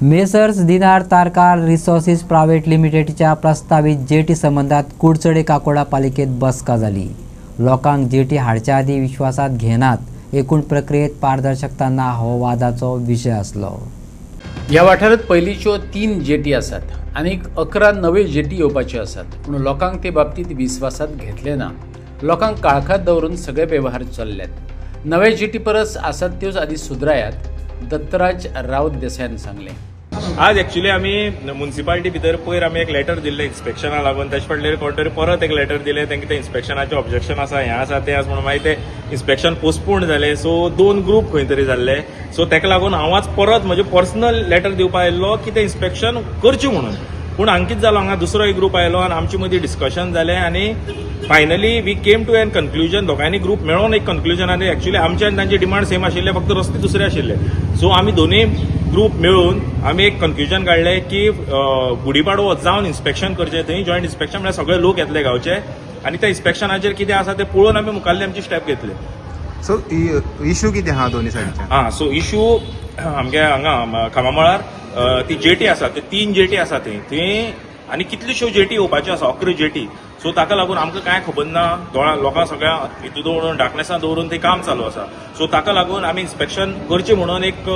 Messrs दिनार Tarkar resources private लिमिटेडच्या प्रस्तावित जेटी संबंधात कुडचडे काकोडा पालिकेत बसका झाली। लोकांक जेटी हाडच्या आधी विश्वासात घेनात एकूण प्रक्रियेत पारदर्शकता ना हो वादाचो विषय असलो। ह्या वाठारात पयलींच्यो 3 जेटी आसात आनी 11 नवे जेटी येवपाच्यो आसात, पूण लोकांक ते बाबतीत विश्वासात घेतले ना। लोकांक काळखात दवरून सगळे वेव्हार चल्ल्यात। नवे जेटी परस आसात त्योच आदी सुधरायात, दत्तराज राऊत देसायान सांगले। आज एक्चुअली आमी म्युनिसिपालिटी भितर पयर आमी एक लेटर दिल्ले इन्स्पेक्शना लागून, तेचे फाटल्यान कोण तरी परत एक लेटर दिले, तांकां ते इन्स्पेक्शनाचे ऑब्जेक्शन आसा, हें आसा तें आसा म्हणून मागीर ते इन्स्पेक्शन पोस्टपोन जालें। सो 2 ग्रुप खंय तरी जाल्ले। सो ताका लागून हांव आज परत म्हजे पर्सनल लेटर दिवपाक आयिल्लो की तें इन्स्पेक्शन करचें म्हणून। पूण हांगा कितें जालो, हांगा दुसरो एक ग्रुप आयलो आनी आमचे मदीं डिस्कशन जालें आनी finally we came to an conclusion. दोगांयनी ग्रुप मेळोन एक कन्क्लुजन आनी एक्चुअली आमचे आनी तांचे डिमांड सेम आशिल्ले, फक्त रस्ते दुसरे आशिल्ले। सो आमी दोनूय ग्रुप मेळून आमी एक कन्क्लुजन काडलें की गुडीपाडवो जावन इन्स्पेक्शन करचें। थंय जॉयंट इन्स्पेक्शन म्हळ्यार सगळे लोक येतले गांवचे आनी त्या इन्स्पेक्शनाचेर कितें आसा तें पळोवन आमी मुखाल्ले आमचे स्टेप घेतले। सो इश्यू कितें आहा दोनी सायडीचे? सो इश्यू आमगे हांगा खामामळार ती जेटी आसा, ते 3 जेटी आसा थंय आनी कितल्योश्यो जेटी येवपाच्यो आसा, 11 जेटी। सो ताका लागून आमकां कांय खबर ना, लोकांक सगळ्या हितू दवरून डार्कनेसां दवरून ते काम चालू आसा। सो ताका लागून आमी इन्स्पेक्शन करचें म्हणून एक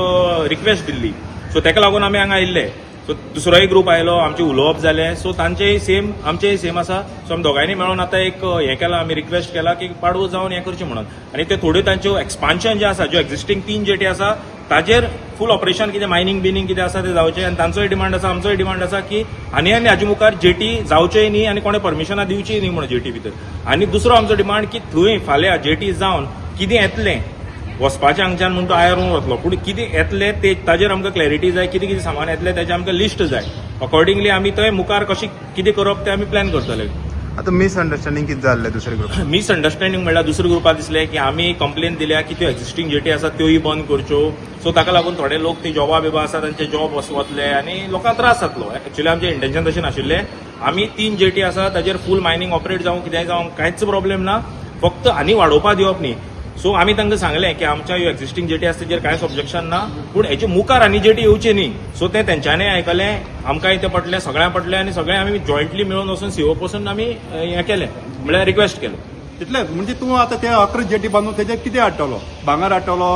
रिक्वेस्ट दिल्ली। सो ताका लागून आमी हांगा आयिल्ले। सो दुसरोय ग्रुप आयलो, आमचें उलोवप जालें। सो तांचेय सेम आमचेय सेम आसा। सो आमी दोगांयनी मेळून आतां एक हें केलां, आमी रिक्वेस्ट केला की पाडवो जावन हें करचें म्हणून। आनी ते थोड्यो तांच्यो एक्सपान्शन जें आसा, ज्यो एक्झिस्टींग 3 जेटी आसा ताजेर फूल ऑपरेशन कितें मायनिंग बिनिंग कितें आसा तें जावचें। आनी तांचोय डिमांड आसा, आमचोय डिमांड आसा की आनी हाजे मुखार जेटी जावचेय न्ही आनी कोणें परमिशनां दिवचीय न्ही म्हणून जेटी भितर। आनी दुसरो आमचो डिमांड की थंय फाल्यां जेटी जावन कितें येतलें, वचपाचें हांगच्यान म्हणून तो आयरून वतलो, पूण कितें येतलें ते ताजेर आमकां क्लॅरिटी जाय। कितें कितें सामान येतलें ताजें आमकां लिस्ट जाय। अकॉर्डिंगली आमी थंय मुखार कशें कितें करप तें आमी प्लॅन करतले। आतां मिसअंडरस्टँडिंग कितें जाल्लें दुसरे ग्रुप? मिसअंडरस्टँडिंग म्हणल्यार दुसऱ्या ग्रुपाक दिसलें की आमी कंप्लेन दिल्या की त्यो एक्झिस्टींग जेटी आसात त्योय बंद करच्यो। सो ताका लागून थोडे लोक ते जॉबा बिबा आसा तांचे जॉब वतले आनी लोकांक त्रास जातलो। एक्चुअली आमचें इंटेन्शन तशें नाशिल्लें। आमी 3 जेटी आसा ताजेर फूल मायनिंग ऑपरेट जावं कितेंय जावं कांयच प्रॉब्लेम ना, फक्त आनी वाडोवपा दिवप न्ही। सो आमी तांकां सांगलें की आमच्या ह्यो एक्झिस्टींग जेटी आसा ताजेर कांयच ऑब्जेक्शन ना, पूण हेचे मुखार आनी जेटी येवचे न्ही। सो तें तेंच्यांनी आयकलें, आमकांय तें पटलें, सगळ्यांक पटलें आनी सगळे आमी जॉयंटली मेळून वचून सीओ पासून आमी हें केलें, म्हळ्यार रिक्वेस्ट केलें। तितलेंच म्हणजे तूं आतां ते 11 जेटी बांदून तेजेर कितें हाडटलो? भांगर हाडटलो,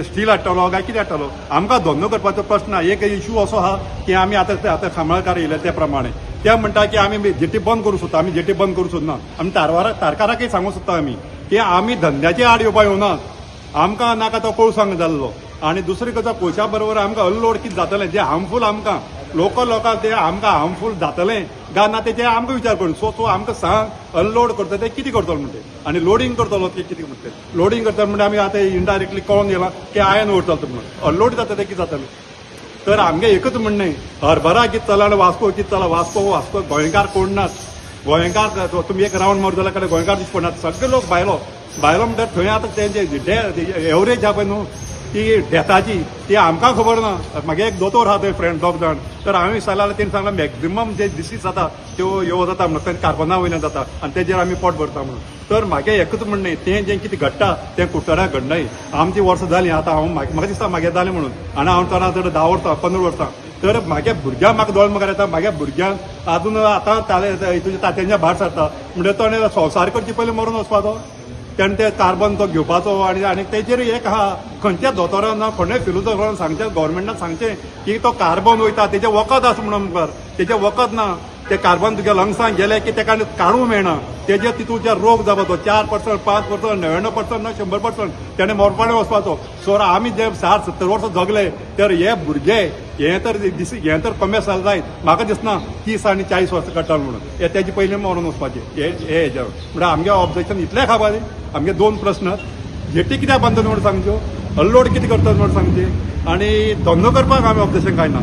स्टील हाडटलो काय कितें हाडटलो? आमकां धंदो करपाचो प्रश्न ना। एक इश्यू असो आहा की आमी आतां खामळकार येयले त्या प्रमाणे ते म्हणटा की आमी जेटी बंद करूं सोदता, आमी जेटी बंद करूं सोदना। आमी तारकाराकय सांगूं सोदता आमी की आमी धंद्याची आड येवपा येवनात, आमकां नाका तो कोळसांग जाल्लो। आनी दुसरी गजाल पयशा बरोबर आमकां अनलोड कितें जातलें जें हार्मफूल आमकां लोकल लोकांक तें आमकां हार्मफूल जातलें काय ना तेचे आमकां विचार करून। सो आमकां सांग अनलोड करता तें कितें करतलो म्हणटे आनी लोडिंग करतलो ते कितें म्हणटे। लोडिंग करता म्हणजे आमी आतां इनडायरेक्टली कळोन गेलां की आयन उरतलो म्हणून। अनलोड जाता तें कितें जातलें? तर आमगे एकच म्हणणें, हरभरा कितें चला आनी वास्को कितें चला। वास्को गोंयकार कोण नात। गोंयकार तुमी एक रावंड मार जाल्यार गोंयकार दिश्टी पडनात, सगळे लोक भायलो म्हणल्यार थंय आतां तेंचे एवरेज आहा पळय न्हू ती डेथाची ती आमकां खबर ना। म्हागे एक दोतोर आहा थंय फ्रेंड 2 जाण, तर हांवें विचारलें तेणी सांगलें मॅक्झिमम जे डिसीज जाता त्यो ह्यो जाता म्हणून, कार्बना वयल्यान जाता आनी तेजेर आमी पोट भरता म्हणून। तर म्हागे एकच म्हणणें, तें जें कितें घडटा तें कुडचड्याक घडनाय। आमची वर्सां जालीं आतां, हांव म्हाका दिसता म्हागे जालें म्हणून, आनी हांव चोना चड 10 वर्सां 15 वर्सां। तर म्हागे भुरग्यांक म्हाका दोळ मुखार येता, म्हागे भुरग्यांक आजून आतां तुज्या तात्यांच्या भायर सरता म्हणजे तो संवसार करचे पयलीं मरून वचपाचो, तेणें ते कार्बन तो घेवपाचो। आनी तेजेर एक आहा, खंयच्या दोतोरान ना खंय फिलोसॉफरान सांगचें, गव्हर्मेंटान सांगचें की तो कार्बन वयता तेजें वखद आसा म्हणून मुखार, तेजें वखद ना। ते कार्बन तुज्या लंग्सांक गेले की तेका काडूंक मेळना, तेजे तितूंचे रोग जावपाचो 4%, 5%, 99% ना 100% तेणें मोरपाणें वचपाचो। सो आमी जे 60-70 वर्सां जगले, तर हे भुरगे हें तर कमी जायत म्हाका दिसना 30 आनी 40 वर्सां काडटले म्हणून। हे तेजे पयलीं मरून वचपाचें हे हेजेर म्हणल्यार आमगे ऑब्जेक्शन इतलें खबर। आमगे 2 प्रस्न, जेटी कित्याक बांदतात म्हणून सांगच्यो, अनलोड कितें करतात म्हणून सांगचें, आनी धंदो करपाक आमी ऑब्जेक्शन कांय ना।